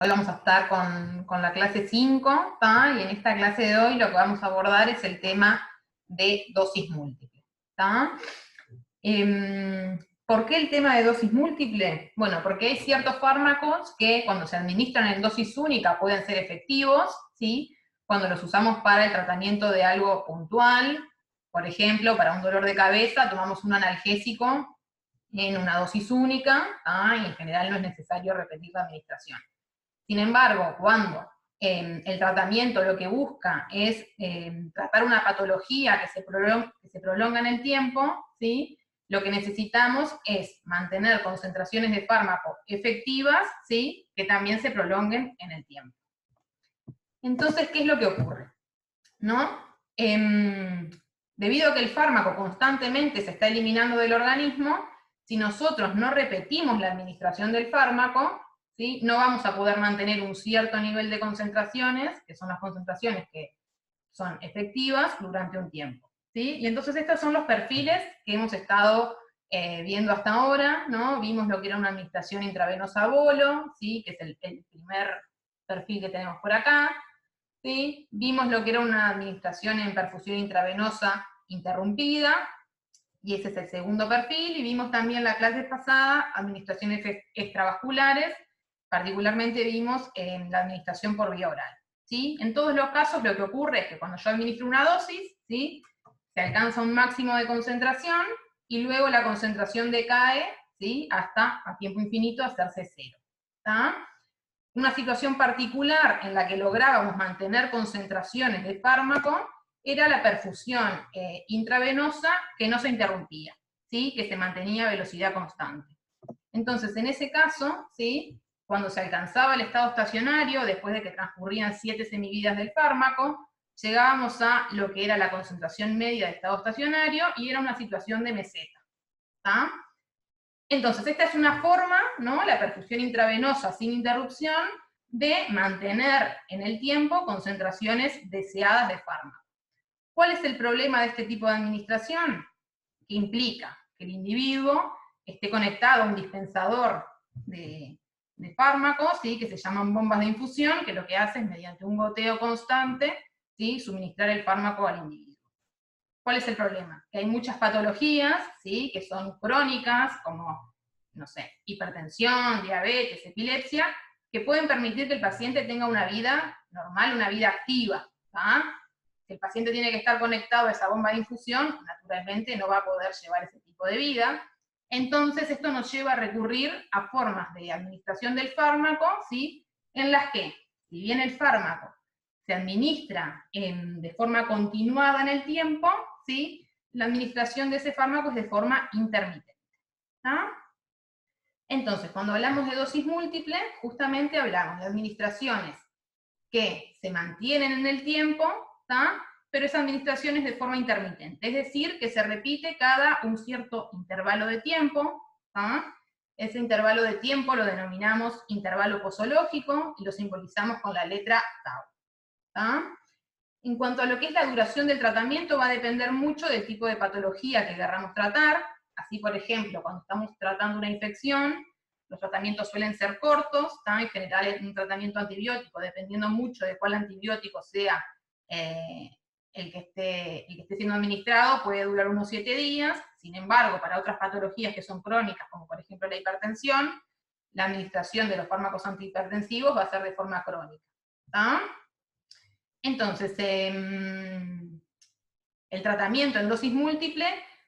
Hoy vamos a estar con la clase 5, ¿tá? Y en esta clase de hoy lo que vamos a abordar es el tema de dosis múltiple, ¿tá? ¿Por qué el tema de dosis múltiple? Bueno, porque hay ciertos fármacos que cuando se administran en dosis única pueden ser efectivos, ¿sí? Cuando los usamos para el tratamiento de algo puntual, por ejemplo, para un dolor de cabeza, tomamos un analgésico en una dosis única, ¿tá? Y en general no es necesario repetir la administración. Sin embargo, cuando el tratamiento lo que busca es tratar una patología que se prolonga en el tiempo, ¿sí? Lo que necesitamos es mantener concentraciones de fármaco efectivas, ¿sí? Que también se prolonguen en el tiempo. Entonces, ¿qué es lo que ocurre? ¿No? Debido a que el fármaco constantemente se está eliminando del organismo, si nosotros no repetimos la administración del fármaco, ¿sí? No vamos a poder mantener un cierto nivel de concentraciones, que son las concentraciones que son efectivas durante un tiempo, ¿sí? Y entonces estos son los perfiles que hemos estado viendo hasta ahora, ¿no? Vimos lo que era una administración intravenosa a bolo, ¿sí? Que es el primer perfil que tenemos por acá, ¿sí? Vimos lo que era una administración en perfusión intravenosa interrumpida, y ese es el segundo perfil, y vimos también la clase pasada administraciones extravasculares, particularmente vimos la administración por vía oral, ¿sí? En todos los casos lo que ocurre es que cuando yo administro una dosis, ¿sí? Se alcanza un máximo de concentración, y luego la concentración decae, ¿sí? Hasta a tiempo infinito hacerse cero, ¿tá? Una situación particular en la que lográbamos mantener concentraciones de fármaco era la perfusión intravenosa que no se interrumpía, ¿sí? Que se mantenía a velocidad constante. Entonces, en ese caso, ¿sí? Cuando se alcanzaba el estado estacionario, después de que transcurrían 7 semividas del fármaco, llegábamos a lo que era la concentración media de estado estacionario, y era una situación de meseta, ¿tá? Entonces, esta es una forma, ¿no? La perfusión intravenosa sin interrupción, de mantener en el tiempo concentraciones deseadas de fármaco. ¿Cuál es el problema de este tipo de administración? Que implica que el individuo esté conectado a un dispensador de fármacos, ¿sí? Que se llaman bombas de infusión, que lo que hace es, mediante un goteo constante, ¿sí? Suministrar el fármaco al individuo. ¿Cuál es el problema? Que hay muchas patologías, ¿sí? Que son crónicas, como, no sé, hipertensión, diabetes, epilepsia, que pueden permitir que el paciente tenga una vida normal, una vida activa, ¿tá? Si el paciente tiene que estar conectado a esa bomba de infusión, naturalmente no va a poder llevar ese tipo de vida. Entonces, esto nos lleva a recurrir a formas de administración del fármaco, ¿sí? En las que, si bien el fármaco se administra de forma continuada en el tiempo, ¿sí? La administración de ese fármaco es de forma intermitente, ¿tá? Entonces, cuando hablamos de dosis múltiple, justamente hablamos de administraciones que se mantienen en el tiempo, ¿tá? Pero esa administración es de forma intermitente, es decir, que se repite cada un cierto intervalo de tiempo, ¿tá? Ese intervalo de tiempo lo denominamos intervalo posológico y lo simbolizamos con la letra tau, ¿tá? En cuanto a lo que es la duración del tratamiento, va a depender mucho del tipo de patología que queramos tratar. Así, por ejemplo, cuando estamos tratando una infección, los tratamientos suelen ser cortos, ¿tá? En general, un tratamiento antibiótico, dependiendo mucho de cuál antibiótico sea el que esté siendo administrado, puede durar unos 7 días. Sin embargo, para otras patologías que son crónicas, como por ejemplo la hipertensión, la administración de los fármacos antihipertensivos va a ser de forma crónica, ¿tá? Entonces, el tratamiento en dosis múltiple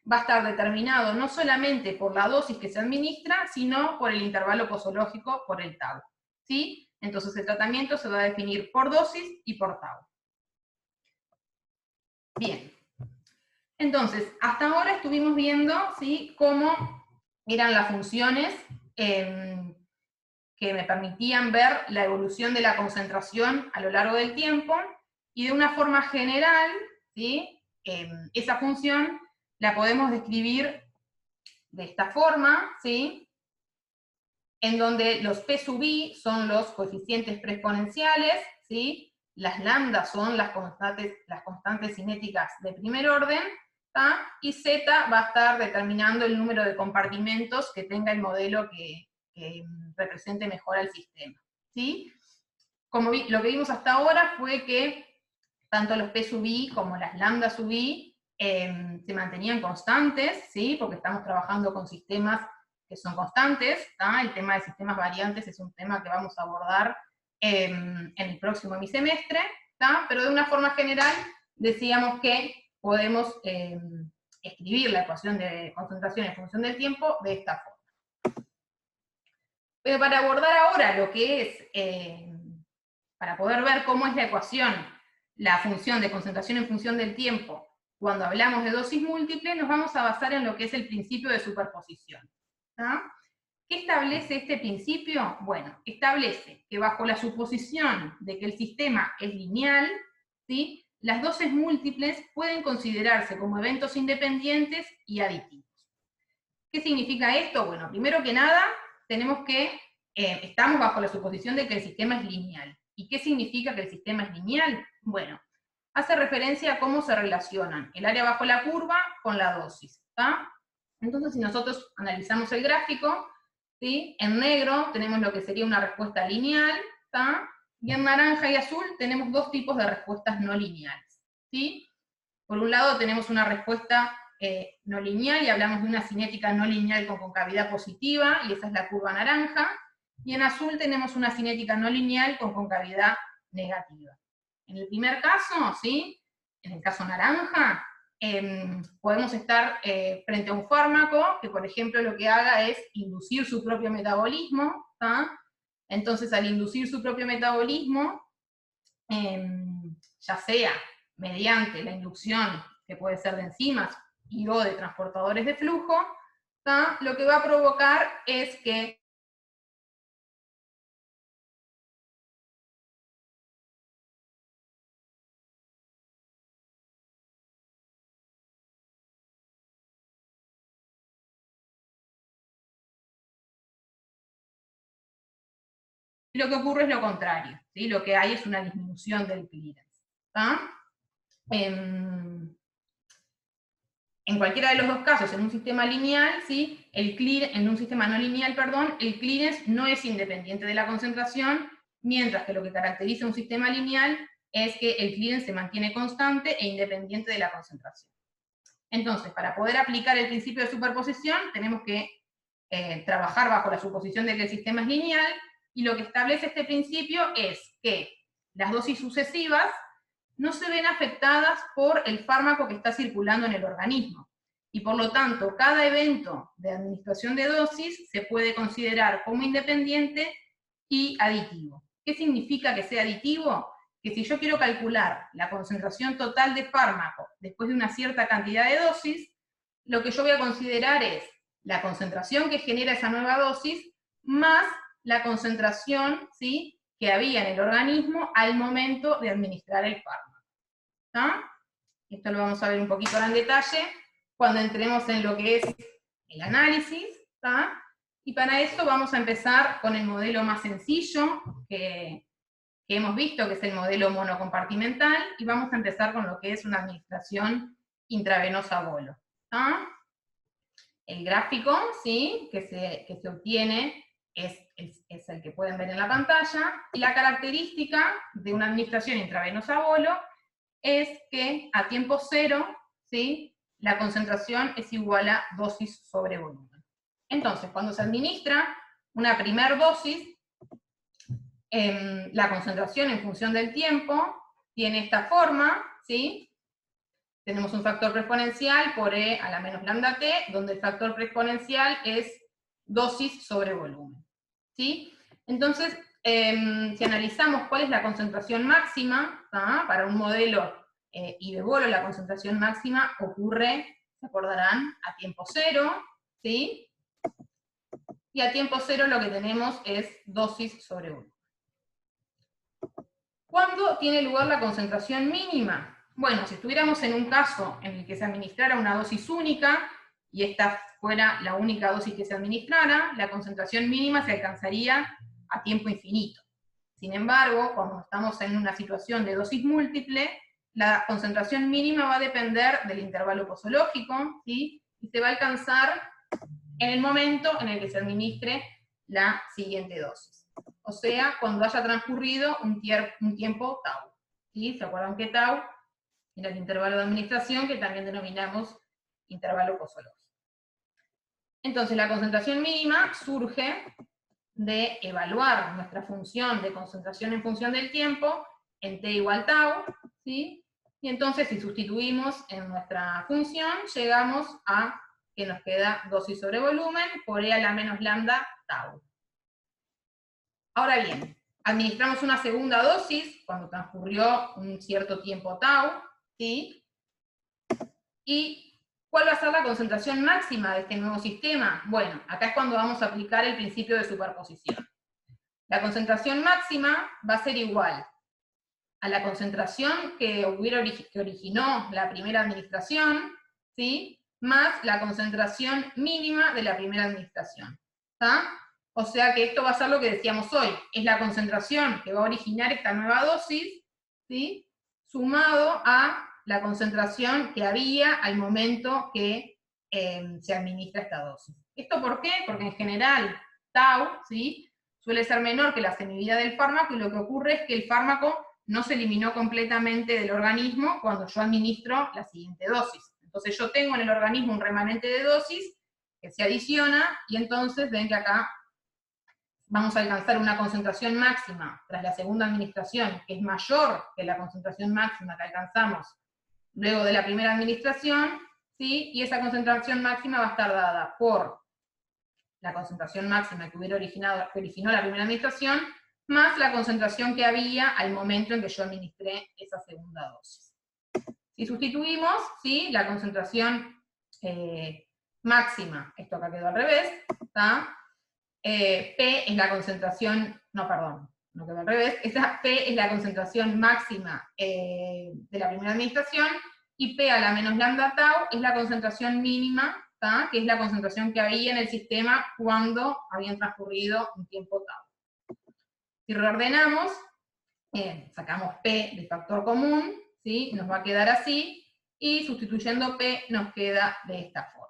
va a estar determinado no solamente por la dosis que se administra, sino por el intervalo posológico, por el tau, ¿sí? Entonces el tratamiento se va a definir por dosis y por tau. Bien. Entonces, hasta ahora estuvimos viendo, ¿sí? Cómo eran las funciones que me permitían ver la evolución de la concentración a lo largo del tiempo, y de una forma general, ¿sí? Esa función la podemos describir de esta forma, ¿sí? En donde los P sub I son los coeficientes preexponenciales, ¿sí? Las lambdas son las constantes cinéticas de primer orden, ¿tá? Y Z va a estar determinando el número de compartimentos que tenga el modelo que represente mejor al sistema, ¿sí? lo que vimos hasta ahora fue que tanto los P sub I como las lambda sub I se mantenían constantes, ¿sí? Porque estamos trabajando con sistemas que son constantes, ¿tá? El tema de sistemas variantes es un tema que vamos a abordar en el próximo semestre, ¿tá? Pero de una forma general decíamos que podemos escribir la ecuación de concentración en función del tiempo de esta forma. Pero para abordar ahora lo que es, para poder ver cómo es la ecuación, la función de concentración en función del tiempo, cuando hablamos de dosis múltiple, nos vamos a basar en lo que es el principio de superposición. ¿Tá? ¿Qué establece este principio? Bueno, establece que bajo la suposición de que el sistema es lineal, ¿sí? Las dosis múltiples pueden considerarse como eventos independientes y aditivos. ¿Qué significa esto? Bueno, primero que nada, tenemos que, estamos bajo la suposición de que el sistema es lineal. ¿Y qué significa que el sistema es lineal? Bueno, hace referencia a cómo se relacionan el área bajo la curva con la dosis, ¿tá? Entonces, si nosotros analizamos el gráfico, ¿sí? En negro tenemos lo que sería una respuesta lineal, ¿tá? Y en naranja y azul tenemos dos tipos de respuestas no lineales, ¿sí? Por un lado tenemos una respuesta no lineal, y hablamos de una cinética no lineal con concavidad positiva, y esa es la curva naranja, y en azul tenemos una cinética no lineal con concavidad negativa. En el primer caso, ¿sí? En el caso naranja, podemos estar frente a un fármaco que, por ejemplo, lo que haga es inducir su propio metabolismo, ¿tá? Entonces, al inducir su propio metabolismo, ya sea mediante la inducción, que puede ser de enzimas y o de transportadores de flujo, ¿tá? Lo que va a provocar es que lo que ocurre es lo contrario, ¿sí? Lo que hay es una disminución del clearance, ¿tá? En cualquiera de los dos casos, en un sistema lineal, ¿sí? En un sistema no lineal, perdón, el clearance no es independiente de la concentración, mientras que lo que caracteriza un sistema lineal es que el clearance se mantiene constante e independiente de la concentración. Entonces, para poder aplicar el principio de superposición, tenemos que trabajar bajo la suposición de que el sistema es lineal, y lo que establece este principio es que las dosis sucesivas no se ven afectadas por el fármaco que está circulando en el organismo, y por lo tanto, cada evento de administración de dosis se puede considerar como independiente y aditivo. ¿Qué significa que sea aditivo? Que si yo quiero calcular la concentración total de fármaco después de una cierta cantidad de dosis, lo que yo voy a considerar es la concentración que genera esa nueva dosis, más la concentración, ¿sí?, que había en el organismo al momento de administrar el fármaco. ¿Tá? Esto lo vamos a ver un poquito ahora en detalle cuando entremos en lo que es el análisis, ¿tá? Y para eso vamos a empezar con el modelo más sencillo que hemos visto, que es el modelo monocompartimental, y vamos a empezar con lo que es una administración intravenosa a bolo. ¿Tá? El gráfico, ¿sí?, que se obtiene es el que pueden ver en la pantalla, y la característica de una administración intravenosa a bolo es que a tiempo cero, ¿sí?, la concentración es igual a dosis sobre volumen. Entonces, cuando se administra una primer dosis, la concentración en función del tiempo tiene esta forma, ¿sí? Tenemos un factor preexponencial por E a la menos lambda t, donde el factor preexponencial es dosis sobre volumen, ¿sí? Entonces, si analizamos cuál es la concentración máxima, ¿tá?, para un modelo I de bolo, la concentración máxima ocurre, se acordarán, a tiempo cero, ¿sí? Y a tiempo cero lo que tenemos es dosis sobre volumen. ¿Cuándo tiene lugar la concentración mínima? Bueno, si estuviéramos en un caso en el que se administrara una dosis única, y esta fuera la única dosis que se administrara, la concentración mínima se alcanzaría a tiempo infinito. Sin embargo, cuando estamos en una situación de dosis múltiple, la concentración mínima va a depender del intervalo posológico, ¿sí?, y se va a alcanzar en el momento en el que se administre la siguiente dosis. o sea, cuando haya transcurrido un tiempo tau. ¿Sí? ¿Se acuerdan que tau era el intervalo de administración que también denominamos intervalo posológico? Entonces, la concentración mínima surge de evaluar nuestra función de concentración en función del tiempo en t igual tau, ¿sí? Y entonces, si sustituimos en nuestra función, llegamos a que nos queda dosis sobre volumen por e a la menos lambda tau. Ahora bien, administramos una segunda dosis cuando transcurrió un cierto tiempo tau, ¿sí? ¿Y cuál va a ser la concentración máxima de este nuevo sistema? Bueno, acá es cuando vamos a aplicar el principio de superposición. La concentración máxima va a ser igual a la concentración que originó la primera administración, ¿sí? Más la concentración mínima de la primera administración. ¿Está? O sea que esto va a ser lo que decíamos hoy, es la concentración que va a originar esta nueva dosis, ¿sí? Sumado a la concentración que había al momento que se administra esta dosis. ¿Esto por qué? Porque en general tau, ¿sí?, suele ser menor que la semividad del fármaco, y lo que ocurre es que el fármaco no se eliminó completamente del organismo cuando yo administro la siguiente dosis. Entonces yo tengo en el organismo un remanente de dosis que se adiciona, y entonces ven que acá vamos a alcanzar una concentración máxima tras la segunda administración, que es mayor que la concentración máxima que alcanzamos luego de la primera administración, ¿sí? Y esa concentración máxima va a estar dada por la concentración máxima que originó la primera administración, más la concentración que había al momento en que yo administré esa segunda dosis. Si sustituimos, ¿sí?, la concentración máxima, esto acá quedó al revés, ¿está? P es la concentración, no, perdón, no quedó al revés, esa P es la concentración máxima de la primera administración, y P a la menos lambda tau es la concentración mínima, ¿tá?, que es la concentración que había en el sistema cuando habían transcurrido un tiempo tau. Si reordenamos, sacamos P del factor común, ¿sí?, nos va a quedar así, y sustituyendo P nos queda de esta forma.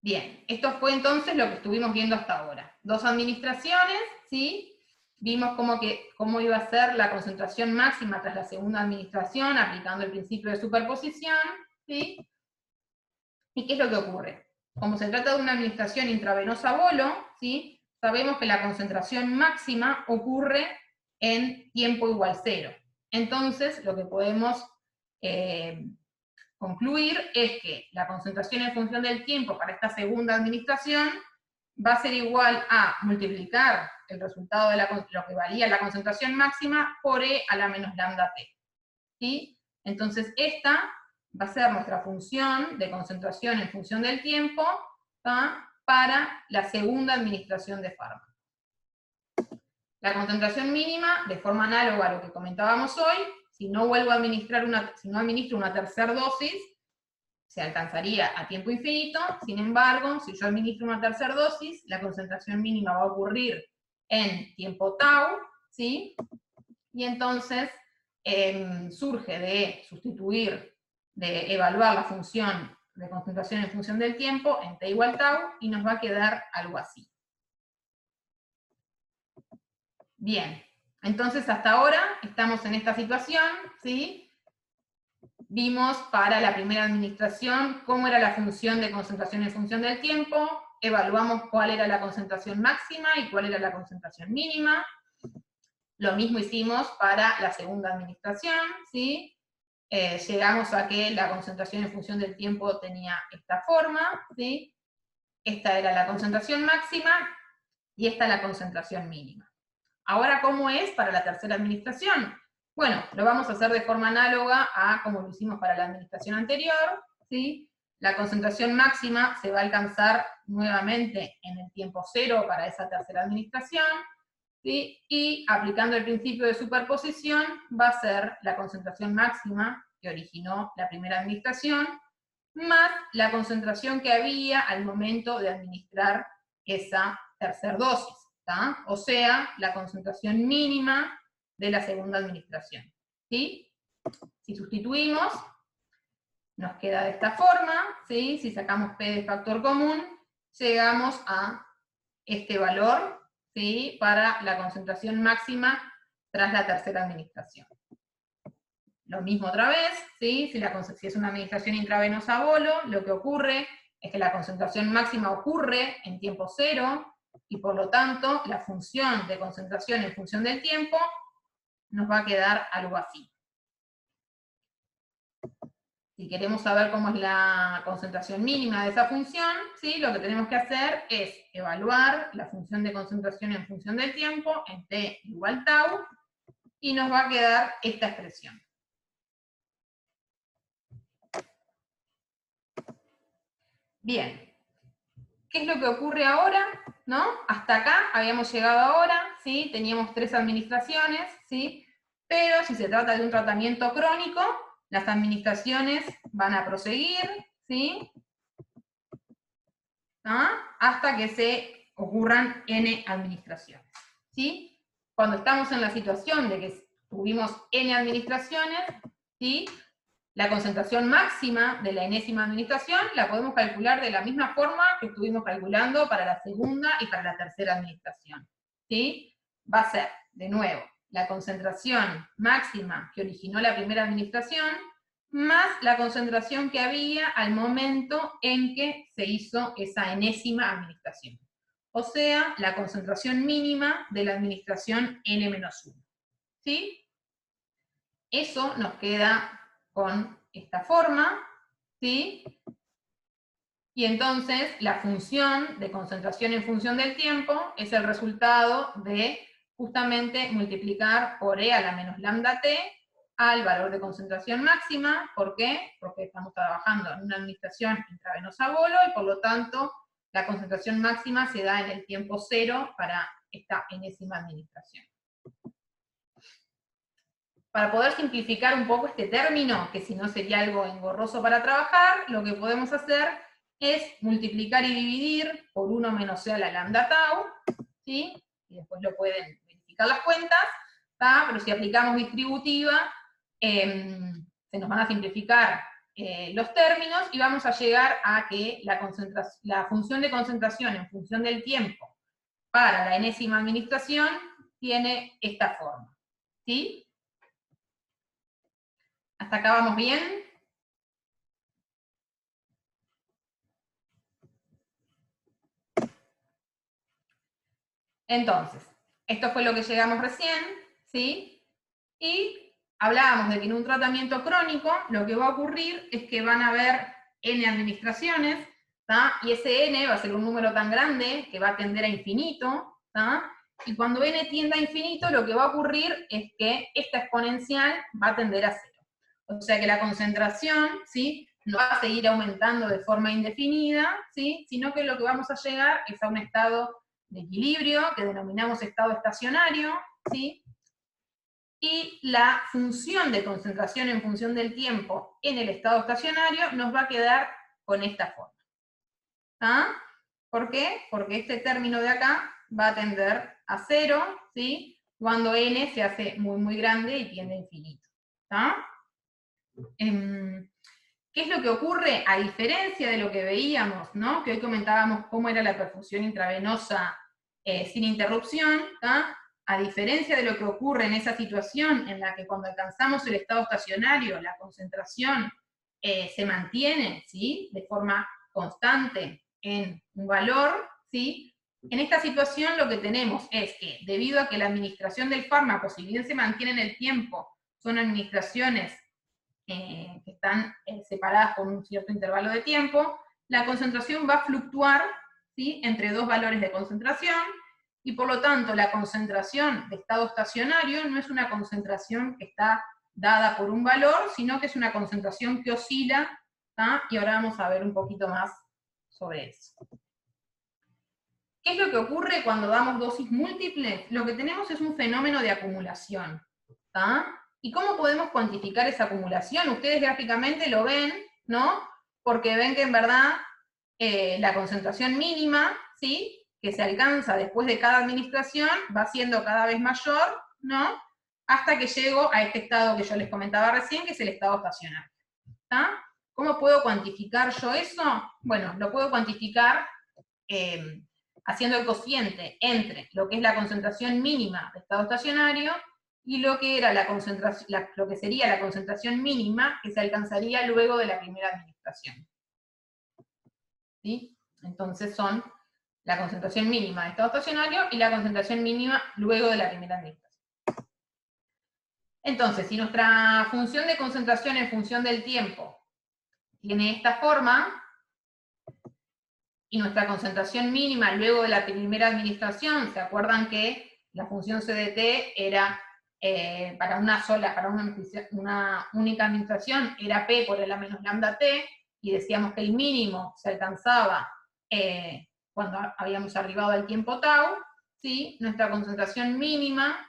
Bien, esto fue entonces lo que estuvimos viendo hasta ahora. Dos administraciones, ¿sí? Vimos cómo iba a ser la concentración máxima tras la segunda administración, aplicando el principio de superposición, ¿sí? ¿Y qué es lo que ocurre? Como se trata de una administración intravenosa bolo, ¿sí?, sabemos que la concentración máxima ocurre en tiempo igual 0. Entonces, lo que podemos concluir es que la concentración en función del tiempo para esta segunda administración va a ser igual a multiplicar el resultado de lo que valía la concentración máxima por e a la menos lambda t. ¿Sí? Entonces esta va a ser nuestra función de concentración en función del tiempo, ¿tá?, para la segunda administración de fármaco. La concentración mínima, de forma análoga a lo que comentábamos hoy, si no vuelvo a administrar si no administro una tercera dosis, se alcanzaría a tiempo infinito. Sin embargo, si yo administro una tercera dosis, la concentración mínima va a ocurrir en tiempo tau, ¿sí? Y entonces surge de sustituir, de evaluar la función de concentración en función del tiempo en t igual tau, y nos va a quedar algo así. Bien, entonces hasta ahora estamos en esta situación, ¿sí? Vimos para la primera administración cómo era la función de concentración en función del tiempo, evaluamos cuál era la concentración máxima y cuál era la concentración mínima. Lo mismo hicimos para la segunda administración, ¿sí? Llegamos a que la concentración en función del tiempo tenía esta forma, ¿sí? Esta era la concentración máxima y esta la concentración mínima. Ahora, ¿cómo es para la tercera administración? Bueno, lo vamos a hacer de forma análoga a como lo hicimos para la administración anterior, ¿sí? La concentración máxima se va a alcanzar nuevamente en el tiempo 0 para esa tercera administración, ¿sí? Y aplicando el principio de superposición va a ser la concentración máxima que originó la primera administración, más la concentración que había al momento de administrar esa tercera dosis, ¿tá? O sea, la concentración mínima de la segunda administración, ¿sí? Si sustituimos, nos queda de esta forma, ¿sí? Si sacamos P de factor común, llegamos a este valor, ¿sí?, para la concentración máxima tras la tercera administración. Lo mismo otra vez, ¿sí? Si es una administración intravenosa a bolo, lo que ocurre es que la concentración máxima ocurre en tiempo cero, y por lo tanto la función de concentración en función del tiempo nos va a quedar algo así. Si queremos saber cómo es la concentración mínima de esa función, ¿sí?, lo que tenemos que hacer es evaluar la función de concentración en función del tiempo en t igual tau, y nos va a quedar esta expresión. Bien, ¿qué es lo que ocurre ahora? ¿No? Hasta acá habíamos llegado ahora, ¿sí? Teníamos 3 administraciones, ¿sí? Pero si se trata de un tratamiento crónico, las administraciones van a proseguir, ¿sí?, ¿no?, hasta que se ocurran n administraciones, ¿sí? Cuando estamos en la situación de que tuvimos n administraciones, ¿sí?, la concentración máxima de la enésima administración la podemos calcular de la misma forma que estuvimos calculando para la segunda y para la tercera administración, ¿sí? Va a ser, de nuevo, la concentración máxima que originó la primera administración, más la concentración que había al momento en que se hizo esa enésima administración. O sea, la concentración mínima de la administración n-1, ¿sí? Eso nos queda con esta forma, ¿sí? Y entonces la función de concentración en función del tiempo es el resultado de justamente multiplicar por e a la menos lambda t al valor de concentración máxima. ¿Por qué? Porque estamos trabajando en una administración intravenosa a bolo, y por lo tanto la concentración máxima se da en el tiempo cero para esta enésima administración. Para poder simplificar un poco este término, que si no sería algo engorroso para trabajar, lo que podemos hacer es multiplicar y dividir por 1 menos c a la lambda tau, ¿sí? Y después lo pueden verificar las cuentas, ¿tá? Pero si aplicamos distributiva, se nos van a simplificar los términos, y vamos a llegar a que la función de concentración en función del tiempo para la enésima administración tiene esta forma, ¿sí? ¿Hasta acá vamos bien? Entonces, esto fue lo que llegamos recién, ¿sí? Y hablábamos de que en un tratamiento crónico lo que va a ocurrir es que van a haber n administraciones, ¿tá? Y ese n va a ser un número tan grande que va a tender a infinito, ¿tá? Y cuando n tienda a infinito, lo que va a ocurrir es que esta exponencial va a tender a 0. O sea que la concentración, ¿sí?, no va a seguir aumentando de forma indefinida, ¿sí?, sino que lo que vamos a llegar es a un estado de equilibrio, que denominamos estado estacionario, ¿sí? Y la función de concentración en función del tiempo en el estado estacionario nos va a quedar con esta forma. ¿Ah? ¿Por qué? Porque este término de acá va a tender a 0, ¿sí?, cuando n se hace muy, muy grande y tiende a infinito. ¿Ah? ¿Qué es lo que ocurre? A diferencia de lo que veíamos, ¿no?, que hoy comentábamos cómo era la perfusión intravenosa sin interrupción, ¿tá? A diferencia de lo que ocurre en esa situación en la que cuando alcanzamos el estado estacionario, la concentración se mantiene, ¿sí?, de forma constante en un valor, ¿sí? En esta situación lo que tenemos es que, debido a que la administración del fármaco, si bien se mantiene en el tiempo, son administraciones que están separadas por un cierto intervalo de tiempo, la concentración va a fluctuar, ¿sí?, entre dos valores de concentración, y por lo tanto la concentración de estado estacionario no es una concentración que está dada por un valor, sino que es una concentración que oscila, ¿tá? Y ahora vamos a ver un poquito más sobre eso. ¿Qué es lo que ocurre cuando damos dosis múltiples? Lo que tenemos es un fenómeno de acumulación, ¿tá? ¿Y cómo podemos cuantificar esa acumulación? Ustedes gráficamente lo ven, ¿no? Porque ven que en verdad la concentración mínima, ¿sí?, que se alcanza después de cada administración, va siendo cada vez mayor, ¿no?, hasta que llego a este estado que yo les comentaba recién, que es el estado estacionario. ¿Tá? ¿Cómo puedo cuantificar yo eso? Bueno, lo puedo cuantificar haciendo el cociente entre lo que es la concentración mínima de estado estacionario y lo que era lo que sería la concentración mínima que se alcanzaría luego de la primera administración. ¿Sí? Entonces son la concentración mínima de estado estacionario y la concentración mínima luego de la primera administración. Entonces, si nuestra función de concentración en función del tiempo tiene esta forma, y nuestra concentración mínima luego de la primera administración, ¿se acuerdan que la función CDT era para una única administración, era P por el A menos lambda T, y decíamos que el mínimo se alcanzaba cuando habíamos arribado al tiempo tau, ¿sí? Nuestra concentración mínima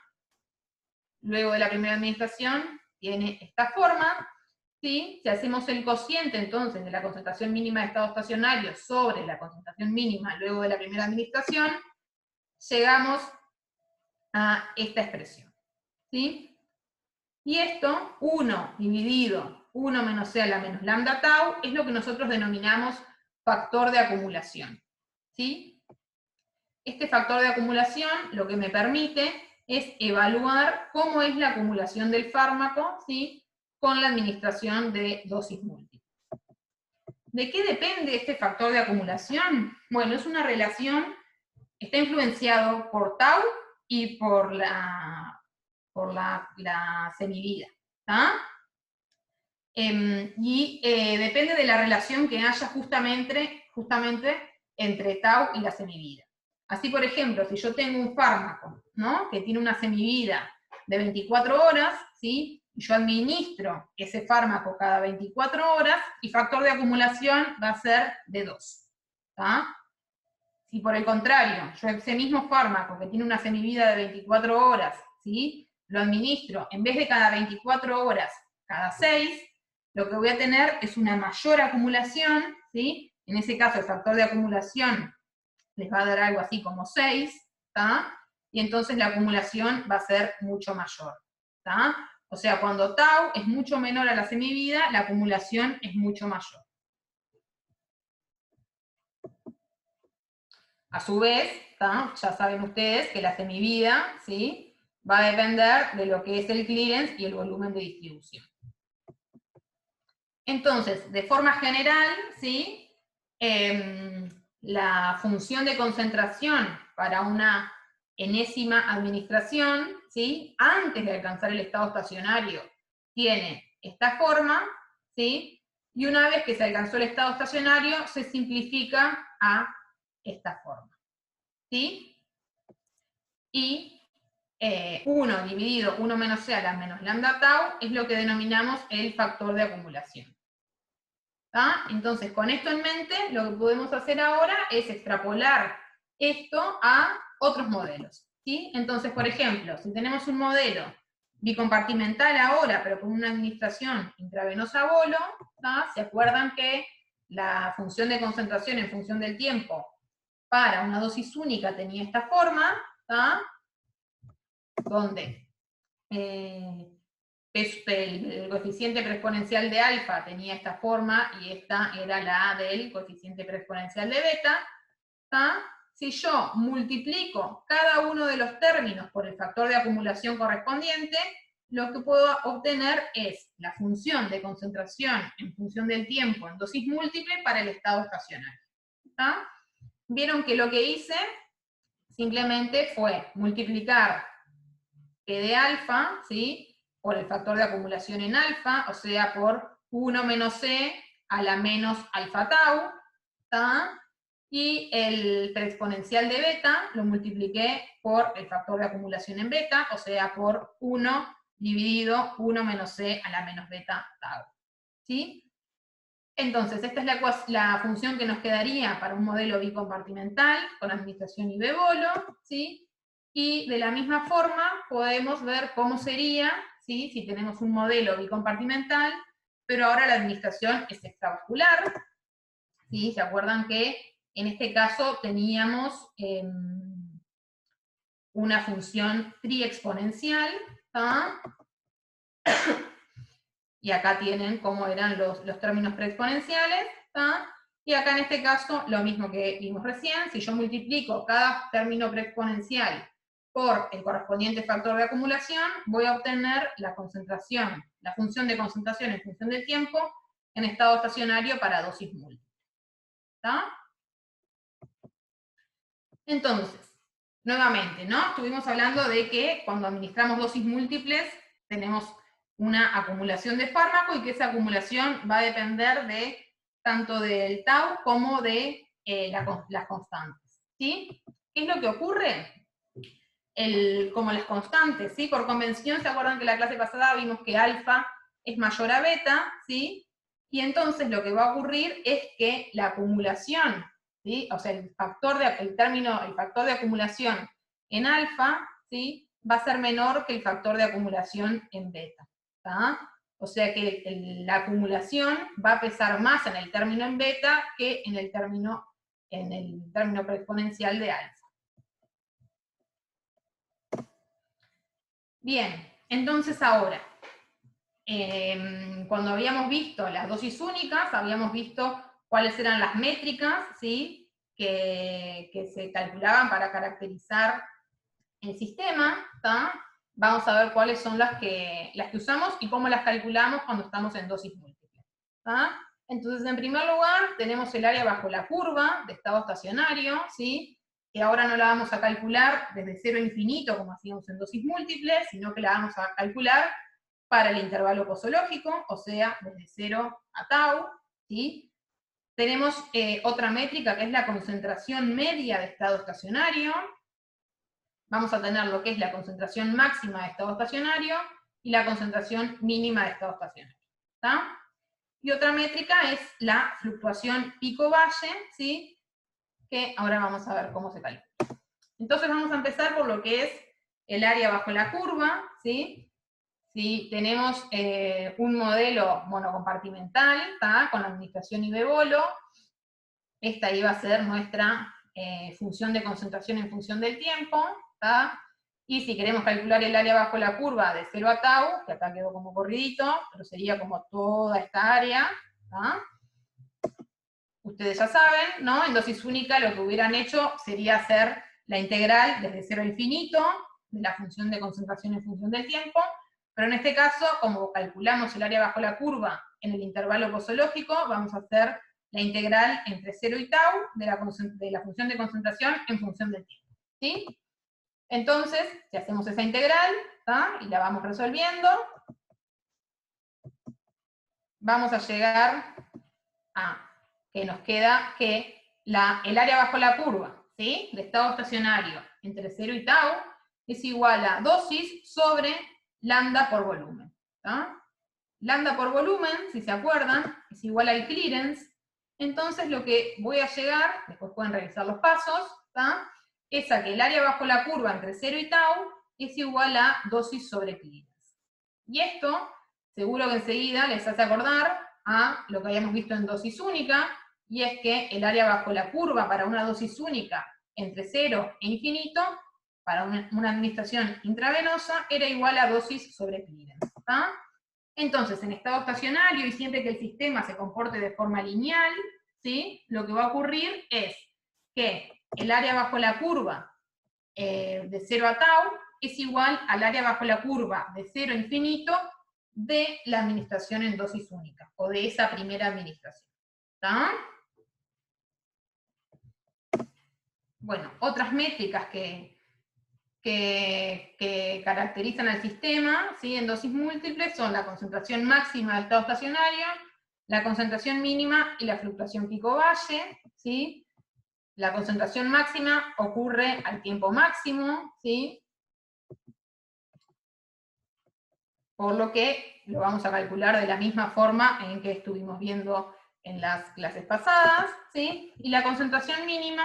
luego de la primera administración tiene esta forma, ¿sí? Si hacemos el cociente entonces de la concentración mínima de estado estacionario sobre la concentración mínima luego de la primera administración, llegamos a esta expresión, ¿sí? Y esto, 1 dividido 1 menos C a la menos lambda tau, es lo que nosotros denominamos factor de acumulación, ¿sí? Este factor de acumulación lo que me permite es evaluar cómo es la acumulación del fármaco, ¿sí? Con la administración de dosis múltiples. ¿De qué depende este factor de acumulación? Bueno, es una relación, está influenciado por tau y por la semivida, ¿tá? Depende de la relación que haya justamente entre tau y la semivida. Así, por ejemplo, si yo tengo un fármaco, ¿no? Que tiene una semivida de 24 horas, ¿sí? Yo administro ese fármaco cada 24 horas, y factor de acumulación va a ser de 2. ¿Tá? Si por el contrario, yo ese mismo fármaco que tiene una semivida de 24 horas, ¿sí? Lo administro, en vez de cada 24 horas, cada 6, lo que voy a tener es una mayor acumulación, ¿sí? En ese caso el factor de acumulación les va a dar algo así como 6, ¿tá? Y entonces la acumulación va a ser mucho mayor, ¿tá? O sea, cuando tau es mucho menor a la semivida, la acumulación es mucho mayor. A su vez, ¿tá? Ya saben ustedes que la semivida, ¿sí? Va a depender de lo que es el clearance y el volumen de distribución. Entonces, de forma general, ¿sí? La función de concentración para una enésima administración, ¿sí? Antes de alcanzar el estado estacionario, tiene esta forma, ¿sí? Y una vez que se alcanzó el estado estacionario, se simplifica a esta forma, ¿sí? Y 1 dividido 1 menos C a la menos lambda tau es lo que denominamos el factor de acumulación. ¿Tá? Entonces, con esto en mente, lo que podemos hacer ahora es extrapolar esto a otros modelos, ¿sí? Entonces, por ejemplo, si tenemos un modelo bicompartimental ahora, pero con una administración intravenosa a bolo, ¿tá? ¿Se acuerdan que la función de concentración en función del tiempo para una dosis única tenía esta forma, ¿tá? Donde el coeficiente preexponencial de alfa tenía esta forma, y esta era la del coeficiente preexponencial de beta, ¿tá? Si yo multiplico cada uno de los términos por el factor de acumulación correspondiente, lo que puedo obtener es la función de concentración en función del tiempo en dosis múltiple para el estado estacionario. ¿Tá? Vieron que lo que hice simplemente fue multiplicar P de alfa, ¿sí? Por el factor de acumulación en alfa, o sea, por 1 menos C a la menos alfa tau, ¿tá? Y el preexponencial de beta lo multipliqué por el factor de acumulación en beta, o sea, por 1 dividido 1 menos C a la menos beta tau, ¿sí? Entonces, esta es la función que nos quedaría para un modelo bicompartimental con administración y bolo, ¿sí? Y de la misma forma podemos ver cómo sería, ¿sí? Si tenemos un modelo bicompartimental, pero ahora la administración es extravascular, ¿sí? ¿Se acuerdan que en este caso teníamos una función triexponencial, ¿tá? Y acá tienen cómo eran los términos preexponenciales, ¿tá? Y acá en este caso, lo mismo que vimos recién, si yo multiplico cada término preexponencial por el correspondiente factor de acumulación, voy a obtener la concentración, la función de concentración en función del tiempo en estado estacionario para dosis múltiples. ¿Está? Entonces, nuevamente, ¿no? Estuvimos hablando de que cuando administramos dosis múltiples tenemos una acumulación de fármaco y que esa acumulación va a depender de tanto del tau como de las constantes, ¿sí? ¿Qué es lo que ocurre? Como las constantes, ¿sí? Por convención, ¿se acuerdan que la clase pasada vimos que alfa es mayor a beta, ¿sí? Y entonces lo que va a ocurrir es que la acumulación, ¿sí? O sea, el factor de acumulación en alfa, ¿sí? Va a ser menor que el factor de acumulación en beta, ¿tá? O sea que la acumulación va a pesar más en el término en beta que en el término preexponencial de alfa. Bien, entonces ahora, cuando habíamos visto las dosis únicas, habíamos visto cuáles eran las métricas, ¿sí? que se calculaban para caracterizar el sistema, ¿tá? Vamos a ver cuáles son las que usamos y cómo las calculamos cuando estamos en dosis múltiples, ¿tá? Entonces, en primer lugar, tenemos el área bajo la curva de estado estacionario, ¿sí? Que ahora no la vamos a calcular desde 0 a infinito, como hacíamos en dosis múltiples, sino que la vamos a calcular para el intervalo posológico, o sea, desde 0 a tau, ¿sí? Tenemos otra métrica que es la concentración media de estado estacionario. Vamos a tener lo que es la concentración máxima de estado estacionario y la concentración mínima de estado estacionario, ¿está? Y otra métrica es la fluctuación pico-valle, ¿sí? Que ahora vamos a ver cómo se calcula. Entonces vamos a empezar por lo que es el área bajo la curva, ¿sí? Si tenemos un modelo monocompartimental, ¿tá? Con administración y bolo, esta iba a ser nuestra función de concentración en función del tiempo, ¿tá? Y si queremos calcular el área bajo la curva de 0 a tau, que acá quedó como corridito, pero sería como toda esta área, ¿tá? Ustedes ya saben, ¿no? En dosis única lo que hubieran hecho sería hacer la integral desde 0 a infinito de la función de concentración en función del tiempo, pero en este caso, como calculamos el área bajo la curva en el intervalo posológico, vamos a hacer la integral entre 0 y tau de la función de concentración en función del tiempo, ¿sí? Entonces, si hacemos esa integral, ¿tá? Y la vamos resolviendo, vamos a llegar a que nos queda que el área bajo la curva, ¿sí? De estado estacionario entre 0 y tau es igual a dosis sobre lambda por volumen, ¿tá? Lambda por volumen, si se acuerdan, es igual al clearance. Entonces lo que voy a llegar, después pueden revisar los pasos, ¿tá? Es a que el área bajo la curva entre 0 y tau es igual a dosis sobre clearance. Y esto, seguro que enseguida les hace acordar a lo que habíamos visto en dosis única, y es que el área bajo la curva para una dosis única entre 0 e infinito, para una administración intravenosa, era igual a dosis sobre clearance, ¿tá? Entonces, en estado estacionario y siempre que el sistema se comporte de forma lineal, ¿sí? Lo que va a ocurrir es que el área bajo la curva de 0 a tau es igual al área bajo la curva de 0 a infinito de la administración en dosis única, o de esa primera administración, ¿está? Bueno, otras métricas que caracterizan al sistema, ¿sí? En dosis múltiples son la concentración máxima de estado estacionario, la concentración mínima y la fluctuación pico-valle, ¿sí? La concentración máxima ocurre al tiempo máximo, ¿sí? Por lo que lo vamos a calcular de la misma forma en que estuvimos viendo en las clases pasadas, ¿sí? Y la concentración mínima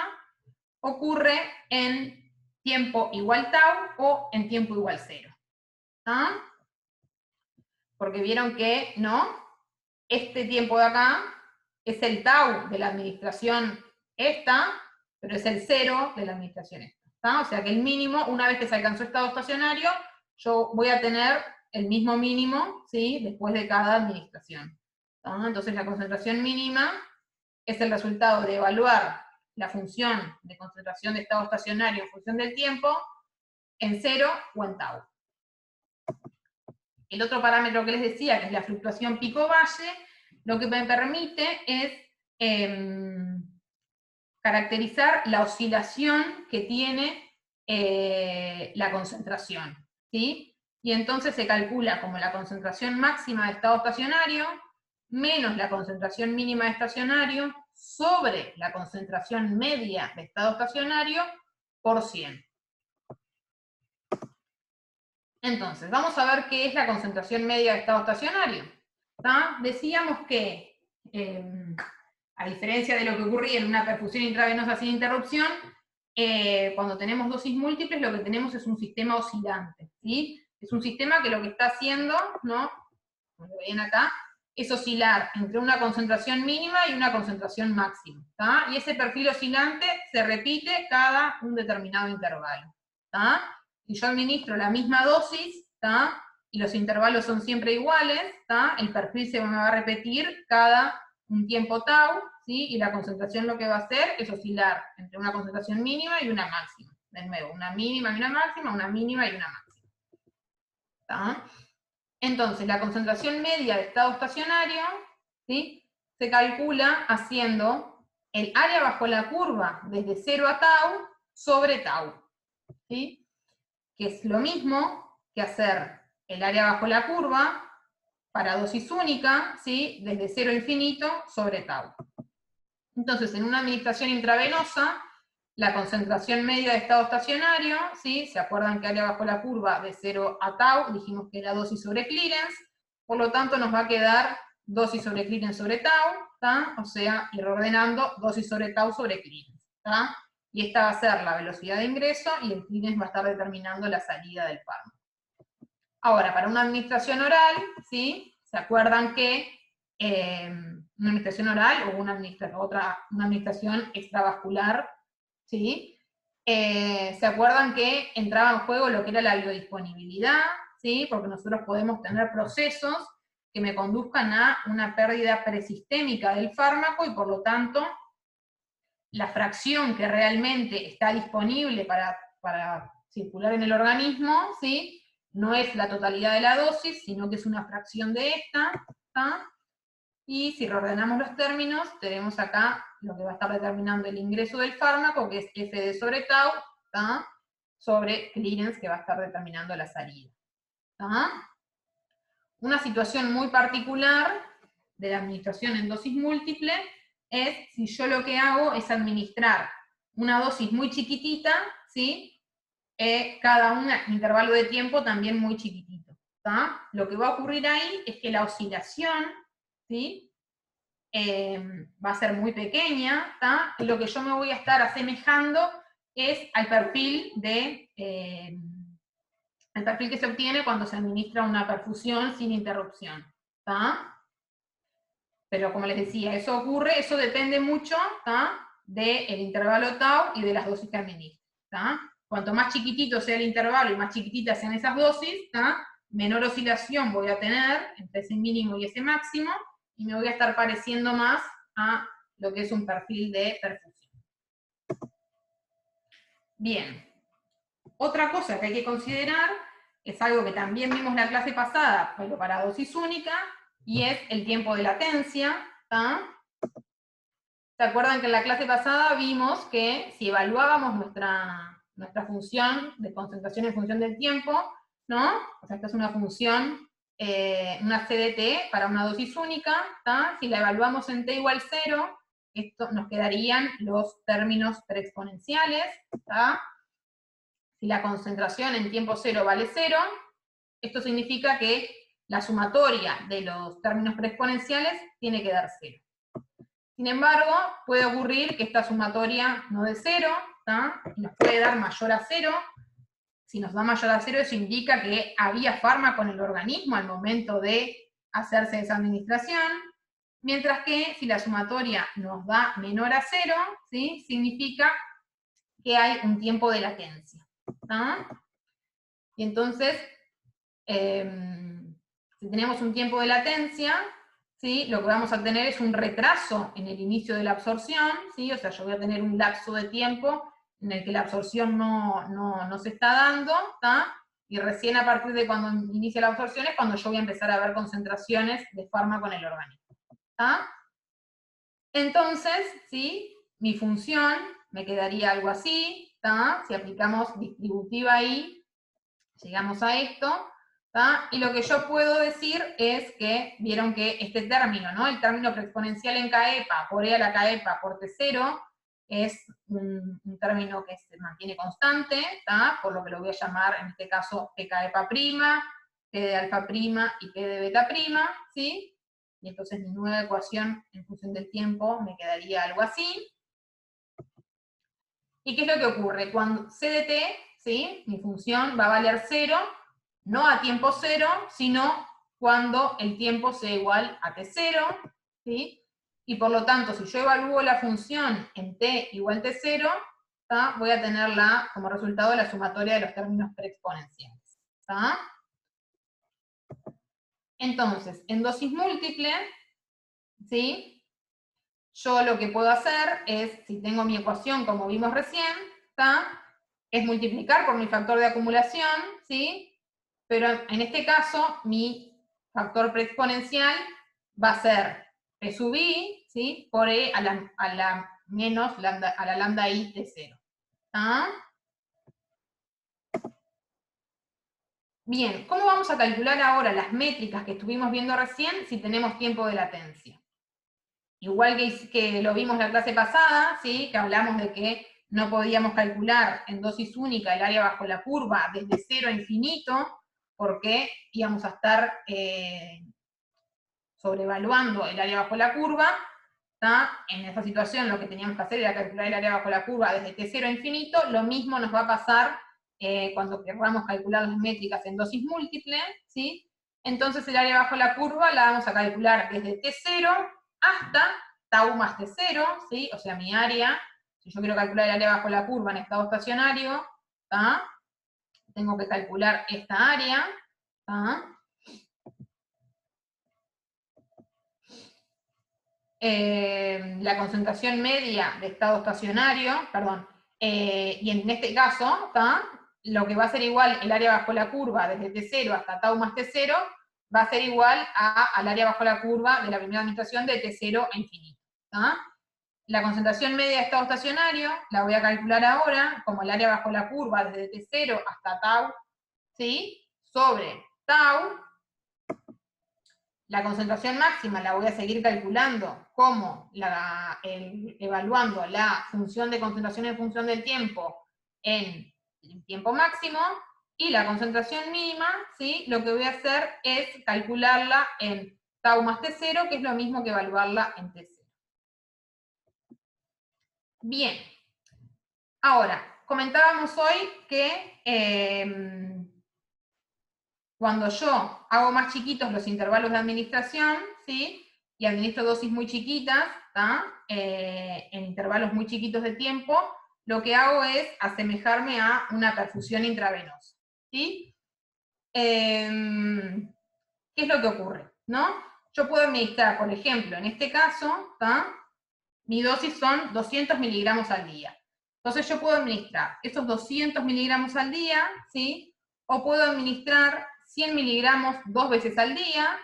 ocurre en tiempo igual tau o en tiempo igual 0. ¿Ah? Porque vieron que, ¿no? Este tiempo de acá es el tau de la administración esta, pero es el 0 de la administración esta. ¿Tá? O sea que el mínimo, una vez que se alcanzó estado estacionario, yo voy a tener el mismo mínimo, ¿sí? Después de cada administración. ¿Tá? Entonces la concentración mínima es el resultado de evaluar la función de concentración de estado estacionario en función del tiempo en 0 o en tau. El otro parámetro que les decía, que es la fluctuación pico-valle, lo que me permite es caracterizar la oscilación que tiene la concentración, ¿sí? Y entonces se calcula como la concentración máxima de estado estacionario menos la concentración mínima de estacionario sobre la concentración media de estado estacionario por 100. Entonces, vamos a ver qué es la concentración media de estado estacionario. ¿Tá? Decíamos que, a diferencia de lo que ocurría en una perfusión intravenosa sin interrupción, cuando tenemos dosis múltiples lo que tenemos es un sistema oscilante, ¿sí? Es un sistema que lo que está haciendo, ¿no? Como lo ven acá, es oscilar entre una concentración mínima y una concentración máxima, ¿tá? Y ese perfil oscilante se repite cada un determinado intervalo, ¿tá? Si yo administro la misma dosis, ¿tá? Y los intervalos son siempre iguales, ¿tá? El perfil se va a repetir cada un tiempo tau, ¿sí? Y la concentración lo que va a hacer es oscilar entre una concentración mínima y una máxima. De nuevo, una mínima y una máxima, una mínima y una máxima. ¿Tá? Entonces, la concentración media de estado estacionario, ¿sí? Se calcula haciendo el área bajo la curva desde 0 a tau sobre tau, ¿sí? Que es lo mismo que hacer el área bajo la curva para dosis única, ¿sí? Desde 0 a infinito sobre tau. Entonces, en una administración intravenosa, la concentración media de estado estacionario, ¿sí? ¿Se acuerdan que área bajo la curva de 0 a tau, dijimos que era dosis sobre clearance? Por lo tanto, nos va a quedar dosis sobre clearance sobre tau, ¿tá? O sea, ir ordenando dosis sobre tau sobre clearance, ¿tá? Y esta va a ser la velocidad de ingreso, y el clearance va a estar determinando la salida del fármaco. Ahora, para una administración oral, ¿sí? ¿Se acuerdan que una administración oral o una administración extravascular, ¿sí? ¿Se acuerdan que entraba en juego lo que era la biodisponibilidad? ¿Sí? Porque nosotros podemos tener procesos que me conduzcan a una pérdida presistémica del fármaco y por lo tanto la fracción que realmente está disponible para circular en el organismo, ¿sí? No es la totalidad de la dosis, sino que es una fracción de esta, ¿tá? Y si reordenamos los términos, tenemos acá lo que va a estar determinando el ingreso del fármaco, que es Fd sobre tau, ¿tá? Sobre clearance, que va a estar determinando la salida, ¿tá? Una situación muy particular de la administración en dosis múltiple es si yo lo que hago es administrar una dosis muy chiquitita, ¿sí? Cada un intervalo de tiempo también muy chiquitito, ¿tá? Lo que va a ocurrir ahí es que la oscilación, ¿sí? Va a ser muy pequeña, ¿tá? Y lo que yo me voy a estar asemejando es al perfil el perfil que se obtiene cuando se administra una perfusión sin interrupción, ¿tá? Pero como les decía, eso ocurre, eso depende mucho, ¿tá? Del intervalo tau y de las dosis que administra, ¿tá? Cuanto más chiquitito sea el intervalo y más chiquititas sean esas dosis, ¿tá? Menor oscilación voy a tener entre ese mínimo y ese máximo, y me voy a estar pareciendo más a lo que es un perfil de perfusión. Bien. Otra cosa que hay que considerar, es algo que también vimos en la clase pasada, pero para dosis única, y es el tiempo de latencia, ¿tá? ¿Se acuerdan que en la clase pasada vimos que si evaluábamos nuestra función de concentración en función del tiempo, ¿no? O sea, esta es una función, una CDT para una dosis única, ¿tá? Si la evaluamos en t igual 0, esto nos quedarían los términos preexponenciales, ¿tá? Si la concentración en tiempo 0 vale 0, esto significa que la sumatoria de los términos preexponenciales tiene que dar 0. Sin embargo, puede ocurrir que esta sumatoria no dé 0, ¿tá? Nos puede dar mayor a 0. Si nos da mayor a 0, eso indica que había fármaco en el organismo al momento de hacerse esa administración, mientras que si la sumatoria nos da menor a 0, ¿sí? Significa que hay un tiempo de latencia, ¿tá? Y entonces, si tenemos un tiempo de latencia, ¿sí? Lo que vamos a tener es un retraso en el inicio de la absorción, ¿sí? O sea, yo voy a tener un lapso de tiempo en el que la absorción no se está dando, ¿tá? Y recién a partir de cuando inicia la absorción es cuando yo voy a empezar a ver concentraciones de fármaco en el organismo, ¿tá? Entonces, ¿sí? Mi función me quedaría algo así, ¿tá? Si aplicamos distributiva I, llegamos a esto, ¿tá? Y lo que yo puedo decir es que, vieron que este término, ¿no? El término preexponencial en KEPA por E a la KEPA por T0, es un término que se mantiene constante, ¿tá? Por lo que lo voy a llamar, en este caso, P KEPA', P de alfa prima y P de beta prima, ¿sí? Y entonces mi nueva ecuación en función del tiempo me quedaría algo así. ¿Y qué es lo que ocurre? Cuando C de t, ¿sí? Mi función va a valer 0, no a tiempo 0, sino cuando el tiempo sea igual a t0, ¿sí? Y por lo tanto, si yo evalúo la función en t igual t0, ¿tá? Voy a tenerla como resultado la sumatoria de los términos preexponenciales, ¿tá? Entonces, en dosis múltiple, ¿sí? Yo lo que puedo hacer es, si tengo mi ecuación como vimos recién, ¿tá? Es multiplicar por mi factor de acumulación, ¿sí? Pero en este caso, mi factor preexponencial va a ser P sub I, ¿sí? Por E a la menos lambda, a la lambda I de 0. ¿Tá? Bien, ¿cómo vamos a calcular ahora las métricas que estuvimos viendo recién si tenemos tiempo de latencia? Igual que lo vimos la clase pasada, ¿sí? Que hablamos de que no podíamos calcular en dosis única el área bajo la curva desde 0 a infinito, porque íbamos a estar sobrevaluando el área bajo la curva. ¿Tá? En esa situación lo que teníamos que hacer era calcular el área bajo la curva desde T0 a infinito. Lo mismo nos va a pasar cuando queramos calcular las métricas en dosis múltiple, ¿sí? Entonces el área bajo la curva la vamos a calcular desde T0 hasta tau más T0, ¿sí? O sea, mi área, si yo quiero calcular el área bajo la curva en estado estacionario, ¿tá? Tengo que calcular esta área, ¿tá? La concentración media de estado estacionario, perdón, y en este caso, ¿tá? Lo que va a ser igual el área bajo la curva desde T0 hasta tau más T0, va a ser igual al área bajo la curva de la primera administración de T0 a infinito. ¿Tá? La concentración media de estado estacionario la voy a calcular ahora como el área bajo la curva desde T0 hasta tau, ¿sí? Sobre tau. La concentración máxima la voy a seguir calculando como evaluando la función de concentración en función del tiempo en el tiempo máximo, y la concentración mínima, ¿sí? Lo que voy a hacer es calcularla en tau más T0, que es lo mismo que evaluarla en T0. Bien. Ahora, comentábamos hoy que cuando yo hago más chiquitos los intervalos de administración, ¿sí? Y administro dosis muy chiquitas, en intervalos muy chiquitos de tiempo, lo que hago es asemejarme a una perfusión intravenosa, ¿sí? ¿Qué es lo que ocurre? ¿No? Yo puedo administrar, por ejemplo, en este caso, mi dosis son 200 miligramos al día. Entonces yo puedo administrar esos 200 miligramos al día, ¿sí? O puedo administrar 100 miligramos 2 veces al día,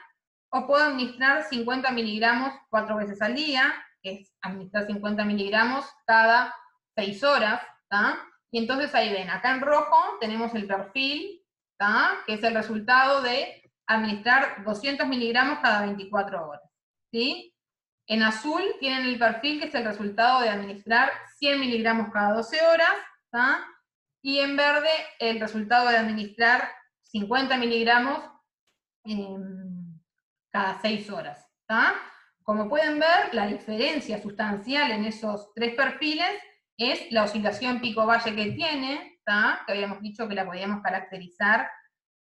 o puedo administrar 50 miligramos 4 veces al día, que es administrar 50 miligramos cada 6 horas, ¿tá? Y entonces ahí ven, acá en rojo tenemos el perfil, ¿tá? Que es el resultado de administrar 200 miligramos cada 24 horas, ¿sí? En azul tienen el perfil, que es el resultado de administrar 100 miligramos cada 12 horas, ¿tá? Y en verde el resultado de administrar 50 miligramos cada 6 horas. ¿Tá? Como pueden ver, la diferencia sustancial en esos tres perfiles es la oscilación pico-valle que tiene, ¿tá? Que habíamos dicho que la podíamos caracterizar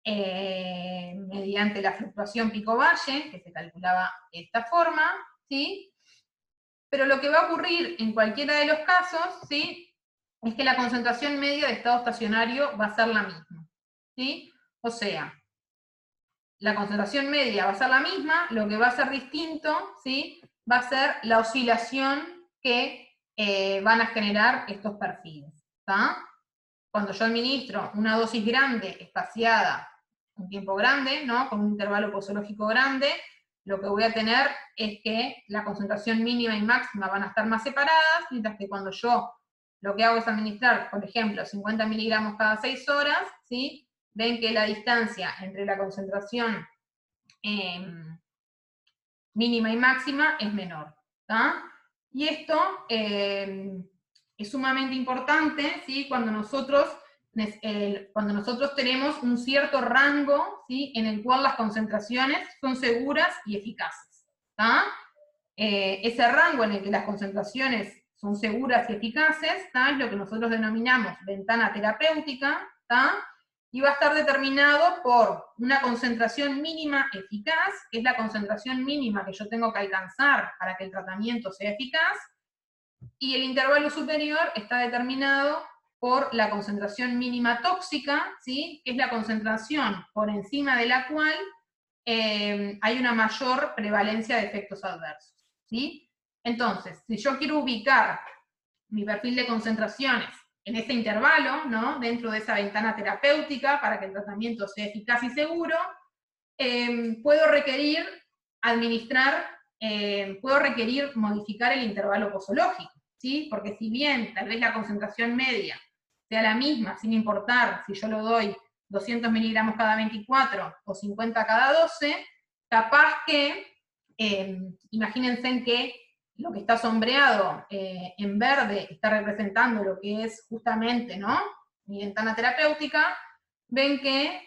mediante la fluctuación pico-valle, que se calculaba de esta forma, ¿sí? Pero lo que va a ocurrir en cualquiera de los casos, ¿sí? Es que la concentración media de estado estacionario va a ser la misma, ¿sí? O sea, la concentración media va a ser la misma, lo que va a ser distinto, ¿sí? Va a ser la oscilación que van a generar estos perfiles, ¿tá? Cuando yo administro una dosis grande, espaciada, un tiempo grande, ¿no? Con un intervalo posológico grande, lo que voy a tener es que la concentración mínima y máxima van a estar más separadas, mientras que cuando yo lo que hago es administrar, por ejemplo, 50 miligramos cada 6 horas, ¿sí? Ven que la distancia entre la concentración mínima y máxima es menor, ¿tá? Y esto es sumamente importante, ¿sí? Cuando nosotros tenemos un cierto rango, ¿sí? En el cual las concentraciones son seguras y eficaces, ¿tá? Ese rango en el que las concentraciones son seguras y eficaces, ¿tá? Es lo que nosotros denominamos ventana terapéutica, ¿tá? Y va a estar determinado por una concentración mínima eficaz, que es la concentración mínima que yo tengo que alcanzar para que el tratamiento sea eficaz, y el intervalo superior está determinado por la concentración mínima tóxica, ¿sí? Que es la concentración por encima de la cual hay una mayor prevalencia de efectos adversos, ¿sí? Entonces, si yo quiero ubicar mi perfil de concentraciones en ese intervalo, ¿no? Dentro de esa ventana terapéutica para que el tratamiento sea eficaz y seguro, puedo requerir modificar el intervalo posológico, ¿sí? Porque si bien tal vez la concentración media sea la misma, sin importar si yo lo doy 200 miligramos cada 24 o 50 cada 12, capaz que, imagínense en que lo que está sombreado en verde está representando lo que es justamente, ¿no? Mi ventana terapéutica. Ven que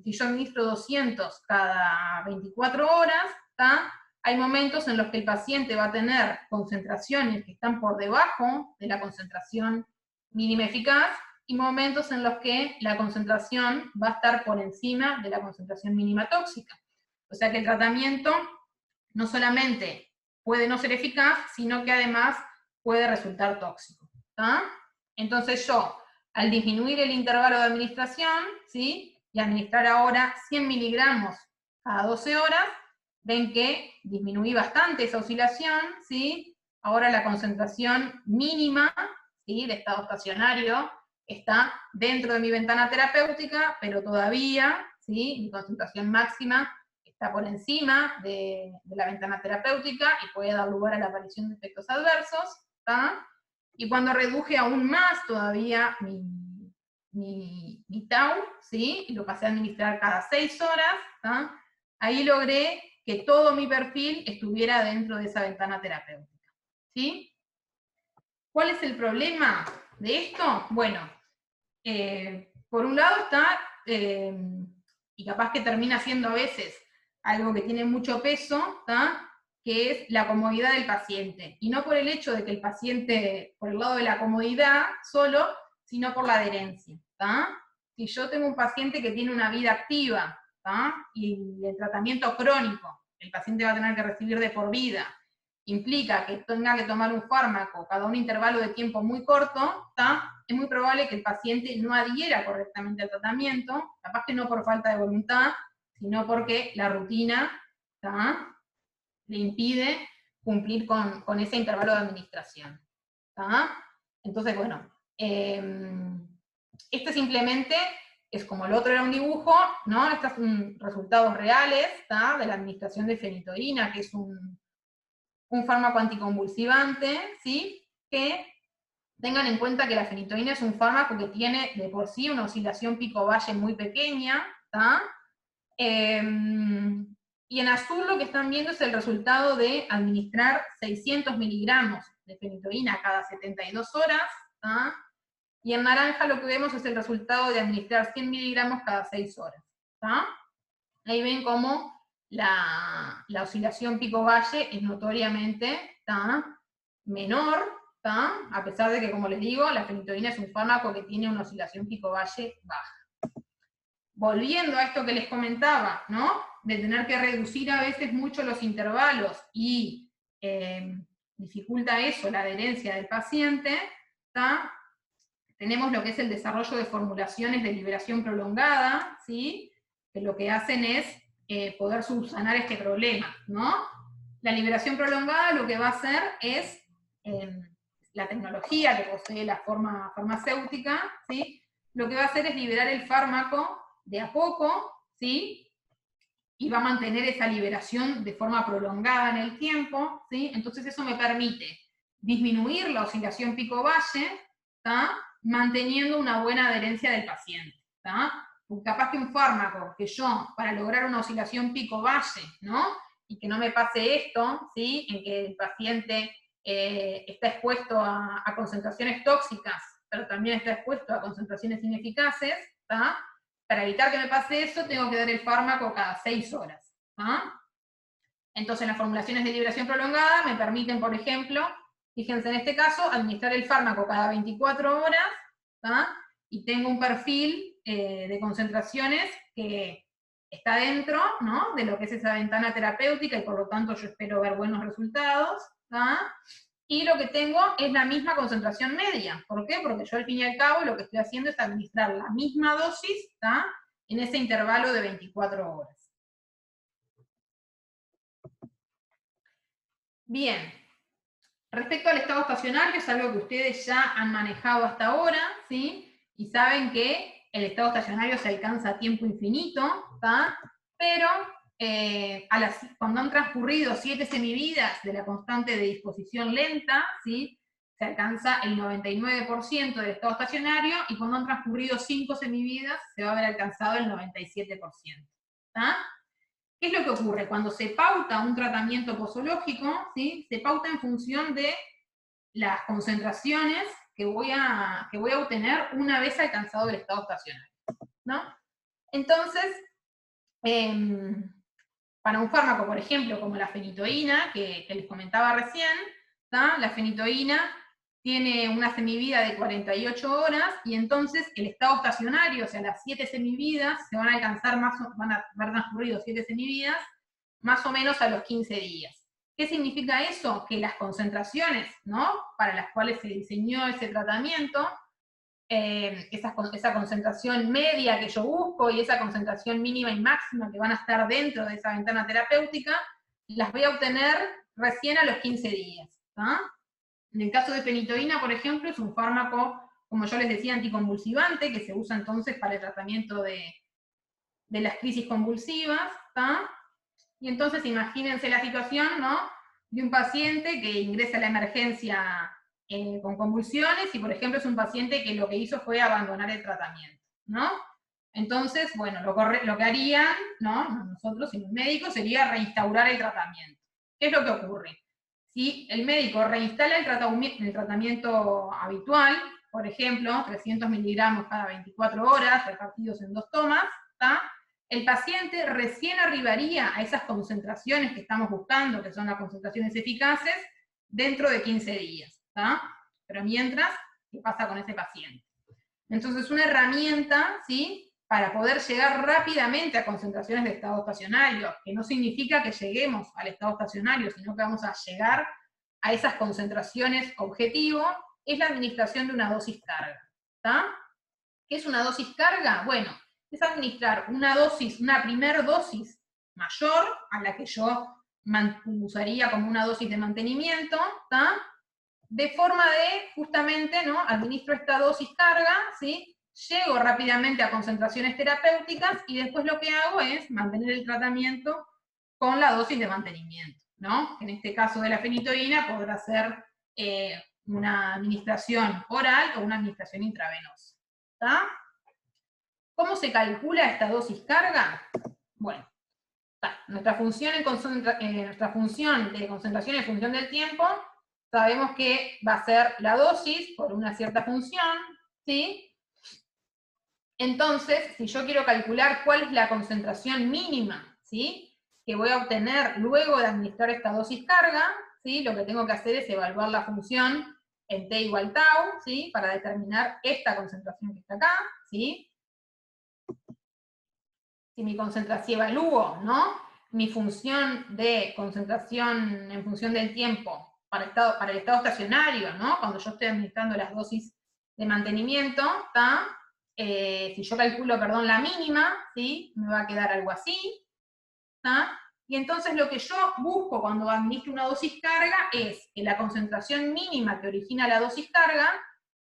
si yo administro 200 cada 24 horas, ¿tá? Hay momentos en los que el paciente va a tener concentraciones que están por debajo de la concentración mínima eficaz, y momentos en los que la concentración va a estar por encima de la concentración mínima tóxica. O sea que el tratamiento no solamente puede no ser eficaz, sino que además puede resultar tóxico, ¿tá? Entonces yo, al disminuir el intervalo de administración, ¿sí? Y administrar ahora 100 miligramos cada 12 horas, ven que disminuí bastante esa oscilación, ¿sí? Ahora la concentración mínima, ¿sí? De estado estacionario está dentro de mi ventana terapéutica, pero todavía, ¿sí? Mi concentración máxima está por encima de la ventana terapéutica y puede dar lugar a la aparición de efectos adversos, ¿tá? Y cuando reduje aún más todavía mi tau, ¿sí? Y lo pasé a administrar cada 6 horas, ¿tá? Ahí logré que todo mi perfil estuviera dentro de esa ventana terapéutica, ¿sí? ¿Cuál es el problema de esto? Bueno, por un lado está, y capaz que termina siendo a veces algo que tiene mucho peso, ¿tá? Que es la comodidad del paciente. Y no por el hecho de que el paciente, por el lado de la comodidad solo, sino por la adherencia, ¿tá? Si yo tengo un paciente que tiene una vida activa, ¿tá? Y el tratamiento crónico, el paciente va a tener que recibir de por vida, implica que tenga que tomar un fármaco cada un intervalo de tiempo muy corto, ¿tá? Es muy probable que el paciente no adhiera correctamente al tratamiento, capaz que no por falta de voluntad, sino porque la rutina, ¿tá? Le impide cumplir con ese intervalo de administración, ¿tá? Entonces, bueno, este simplemente es como el otro era un dibujo, ¿no? Estos son resultados reales, ¿tá? De la administración de fenitoína, que es un fármaco anticonvulsivante, ¿sí? Que tengan en cuenta que la fenitoína es un fármaco que tiene de por sí una oscilación pico-valle muy pequeña, ¿tá? Y en azul lo que están viendo es el resultado de administrar 600 miligramos de fenitoína cada 72 horas, ¿tá? Y en naranja lo que vemos es el resultado de administrar 100 miligramos cada 6 horas, ¿tá? Ahí ven cómo la oscilación pico-valle es notoriamente, ¿tá? Menor, ¿tá? A pesar de que, como les digo, la fenitoína es un fármaco que tiene una oscilación pico-valle baja. Volviendo a esto que les comentaba, ¿no? De tener que reducir a veces mucho los intervalos y dificulta eso la adherencia del paciente, ¿tá? Tenemos lo que es el desarrollo de formulaciones de liberación prolongada, ¿sí? que lo que hacen es poder subsanar este problema, ¿no? La liberación prolongada lo que va a hacer es la tecnología que posee la forma farmacéutica, ¿sí? Lo que va a hacer es liberar el fármaco de a poco, ¿sí? Y va a mantener esa liberación de forma prolongada en el tiempo, ¿sí? Entonces eso me permite disminuir la oscilación pico-valle, manteniendo una buena adherencia del paciente, porque capaz que un fármaco que yo, para lograr una oscilación pico-valle, ¿no? Y que no me pase esto, ¿sí? En que el paciente está expuesto a concentraciones tóxicas, pero también está expuesto a concentraciones ineficaces, para evitar que me pase eso, tengo que dar el fármaco cada 6 horas. Entonces, las formulaciones de liberación prolongada me permiten, por ejemplo, fíjense en este caso, administrar el fármaco cada 24 horas, y tengo un perfil de concentraciones que está dentro, ¿no? De lo que es esa ventana terapéutica, y por lo tanto yo espero ver buenos resultados, y lo que tengo es la misma concentración media. ¿Por qué? Porque yo al fin y al cabo lo que estoy haciendo es administrar la misma dosis, en ese intervalo de 24 horas. Bien, respecto al estado estacionario, es algo que ustedes ya han manejado hasta ahora, ¿sí? Y saben que el estado estacionario se alcanza a tiempo infinito, pero cuando han transcurrido 7 semividas de la constante de disposición lenta, ¿sí? Se alcanza el 99% del estado estacionario, y cuando han transcurrido 5 semividas se va a haber alcanzado el 97%. ¿Qué es lo que ocurre? Cuando se pauta un tratamiento posológico, ¿sí? Se pauta en función de las concentraciones que voy a obtener una vez alcanzado el estado estacionario, ¿no? Entonces, para un fármaco, por ejemplo, como la fenitoína, que les comentaba recién, la fenitoína tiene una semivida de 48 horas, y entonces el estado estacionario, o sea, las 7 semividas, se van a alcanzar van a haber transcurrido 7 semividas, más o menos a los 15 días. ¿Qué significa eso? Que las concentraciones, ¿no? Para las cuales se diseñó ese tratamiento, esa concentración media que yo busco y esa concentración mínima y máxima que van a estar dentro de esa ventana terapéutica, las voy a obtener recién a los 15 días. En el caso de fenitoína, por ejemplo, es un fármaco, como yo les decía, anticonvulsivante, que se usa entonces para el tratamiento de las crisis convulsivas, y entonces imagínense la situación, ¿no? De un paciente que ingresa a la emergencia con convulsiones, y por ejemplo es un paciente que lo que hizo fue abandonar el tratamiento, ¿no? Entonces, bueno, lo que harían, ¿no? No nosotros, sino el médico, sería reinstaurar el tratamiento. ¿Qué es lo que ocurre? Si el médico reinstala el tratamiento habitual, por ejemplo, 300 miligramos cada 24 horas, repartidos en 2 tomas, el paciente recién arribaría a esas concentraciones que estamos buscando, que son las concentraciones eficaces, dentro de 15 días. Pero mientras, ¿qué pasa con ese paciente? Entonces, una herramienta, ¿sí?, para poder llegar rápidamente a concentraciones de estado estacionario, que no significa que lleguemos al estado estacionario, sino que vamos a llegar a esas concentraciones objetivo, es la administración de una dosis carga. ¿Qué es una dosis carga? Bueno, es administrar una primer dosis mayor a la que yo usaría como una dosis de mantenimiento, de forma de, justamente, ¿no? Administro esta dosis carga, ¿sí? Llego rápidamente a concentraciones terapéuticas, y después lo que hago es mantener el tratamiento con la dosis de mantenimiento, ¿no? En este caso de la fenitoína podrá ser una administración oral o una administración intravenosa. ¿Cómo se calcula esta dosis carga? Bueno, nuestra función de concentración en función del tiempo, sabemos que va a ser la dosis por una cierta función, ¿sí? Entonces, si yo quiero calcular cuál es la concentración mínima, ¿sí?, que voy a obtener luego de administrar esta dosis carga, ¿sí?, lo que tengo que hacer es evaluar la función en t igual tau, ¿sí?, para determinar esta concentración que está acá, ¿sí? Si mi concentración, si evalúo, ¿no?, mi función de concentración en función del tiempo para el estado estacionario, ¿no?, cuando yo estoy administrando las dosis de mantenimiento, si yo calculo, perdón, la mínima, ¿sí? Me va a quedar algo así, ¿tá? Y entonces lo que yo busco cuando administro una dosis carga es que la concentración mínima que origina la dosis carga,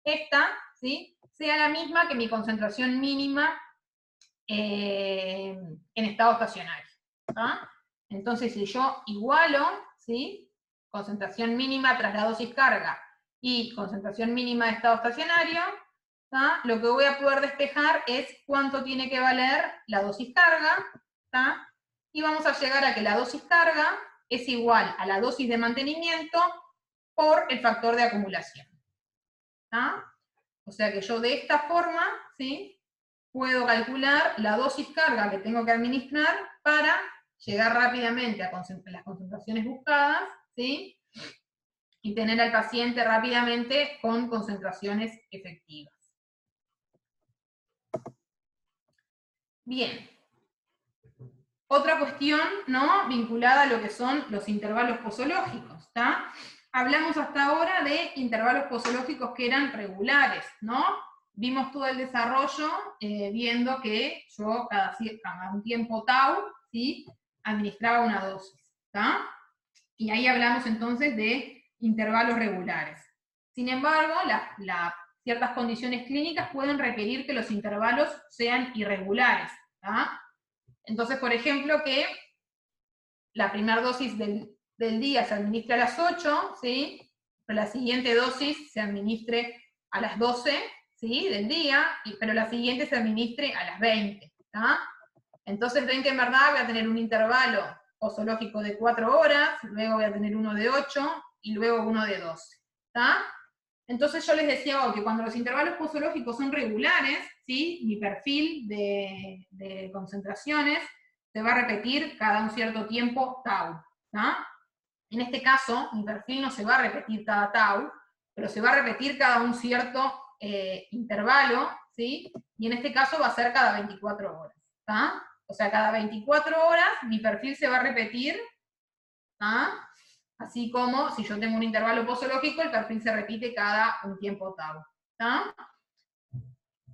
esta, ¿sí?, sea la misma que mi concentración mínima en estado estacionario, ¿tá? Entonces, si yo igualo, ¿sí?, concentración mínima tras la dosis carga y concentración mínima de estado estacionario, ¿tá?, lo que voy a poder despejar es cuánto tiene que valer la dosis carga, ¿tá?, y vamos a llegar a que la dosis carga es igual a la dosis de mantenimiento por el factor de acumulación, ¿tá? O sea que yo de esta forma, ¿sí?, puedo calcular la dosis carga que tengo que administrar para llegar rápidamente a las concentraciones buscadas, ¿sí?, y tener al paciente rápidamente con concentraciones efectivas. Bien. Otra cuestión, ¿no?, vinculada a lo que son los intervalos posológicos, ¿tá? Hablamos hasta ahora de intervalos posológicos que eran regulares, ¿no? Vimos todo el desarrollo viendo que yo cada un tiempo tau, ¿sí?, administraba una dosis, ¿tá? Y ahí hablamos entonces de intervalos regulares. Sin embargo, ciertas condiciones clínicas pueden requerir que los intervalos sean irregulares, ¿tá? Entonces, por ejemplo, que la primera dosis del día se administre a las 8, ¿sí?, pero la siguiente dosis se administre a las 12, ¿sí?, del día, pero la siguiente se administre a las 20, ¿tá? Entonces ven que en verdad voy a tener un intervalo posológico de 4 horas, luego voy a tener uno de 8 y luego uno de 12, ¿tá? Entonces yo les decía hoy que cuando los intervalos posológicos son regulares, ¿sí?, mi perfil de concentraciones se va a repetir cada un cierto tiempo tau, ¿tá? En este caso, mi perfil no se va a repetir cada tau, pero se va a repetir cada un cierto intervalo, ¿sí? Y en este caso va a ser cada 24 horas, ¿tá? O sea, cada 24 horas mi perfil se va a repetir, ¿tá? Así como si yo tengo un intervalo posológico, el perfil se repite cada un tiempo tau, ¿tá?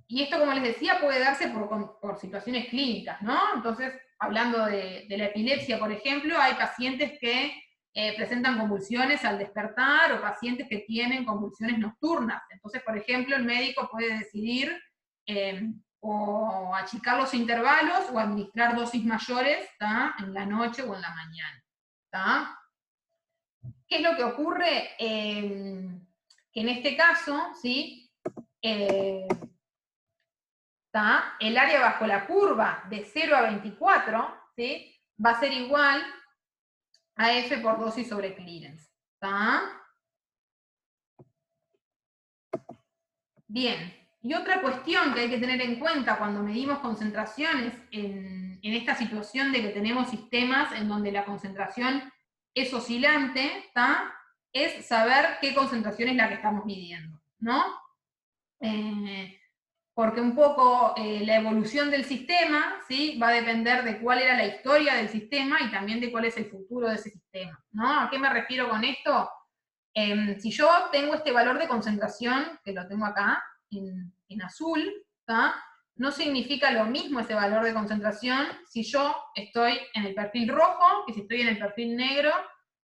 Y esto, como les decía, puede darse por situaciones clínicas, ¿no? Entonces, hablando de la epilepsia, por ejemplo, hay pacientes que presentan convulsiones al despertar o pacientes que tienen convulsiones nocturnas. Entonces, por ejemplo, el médico puede decidir o achicar los intervalos o administrar dosis mayores, ¿tá?, en la noche o en la mañana, ¿tá? ¿Qué es lo que ocurre? Que en este caso, ¿sí?, ¿tá?, el área bajo la curva de 0 a 24, ¿sí?, va a ser igual a F por dosis sobre clearance, ¿tá? Bien, y otra cuestión que hay que tener en cuenta cuando medimos concentraciones en esta situación de que tenemos sistemas en donde la concentración es oscilante, ¿tá?, es saber qué concentración es la que estamos midiendo, ¿no? Porque un poco la evolución del sistema, ¿sí?, va a depender de cuál era la historia del sistema y también de cuál es el futuro de ese sistema, ¿no? ¿A qué me refiero con esto? Si yo tengo este valor de concentración, que lo tengo acá en azul, ¿tá?, no significa lo mismo ese valor de concentración si yo estoy en el perfil rojo, que si estoy en el perfil negro,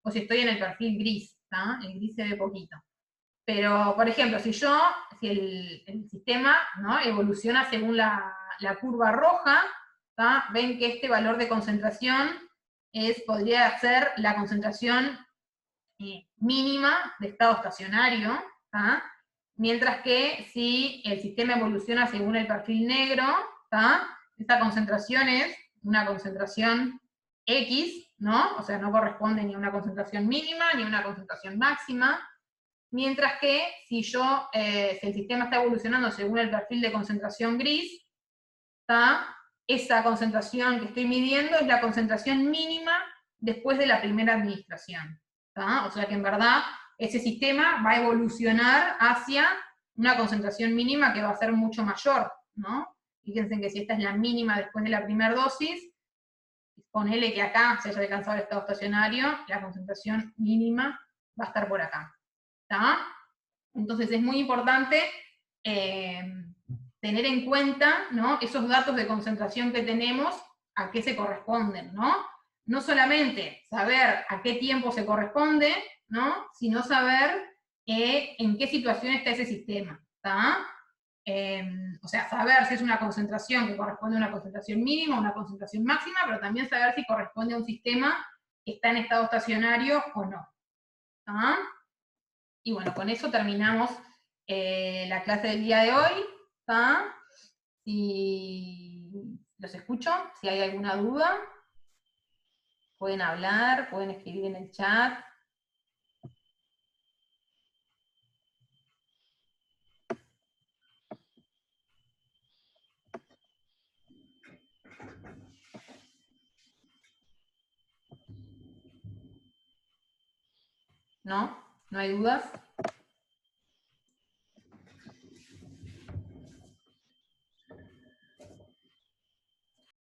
o si estoy en el perfil gris, ¿tá? El gris se ve poquito. Pero, por ejemplo, si el sistema, ¿no?, evoluciona según la curva roja, ¿tá?, ven que este valor de concentración podría ser la concentración mínima de estado estacionario, ¿tá?, mientras que si el sistema evoluciona según el perfil negro, ¿tá?, esta concentración es una concentración X, ¿no? O sea, no corresponde ni a una concentración mínima ni a una concentración máxima, mientras que si el sistema está evolucionando según el perfil de concentración gris, ¿tá?, esa concentración que estoy midiendo es la concentración mínima después de la primera administración, ¿tá? O sea que en verdad ese sistema va a evolucionar hacia una concentración mínima que va a ser mucho mayor, ¿no? Fíjense que si esta es la mínima después de la primera dosis, ponele que acá se haya alcanzado el estado estacionario, la concentración mínima va a estar por acá, ¿tá? Entonces es muy importante tener en cuenta, ¿no?, esos datos de concentración que tenemos, a qué se corresponden, ¿no? No solamente saber a qué tiempo se corresponde, ¿no?, sino saber en qué situación está ese sistema, ¿está? O sea, saber si es una concentración que corresponde a una concentración mínima, una concentración máxima, pero también saber si corresponde a un sistema que está en estado estacionario o no. ¿Está? Y bueno, con eso terminamos la clase del día de hoy. ¿Está? Si los escucho, si hay alguna duda, pueden hablar, pueden escribir en el chat. ¿No? ¿No hay dudas?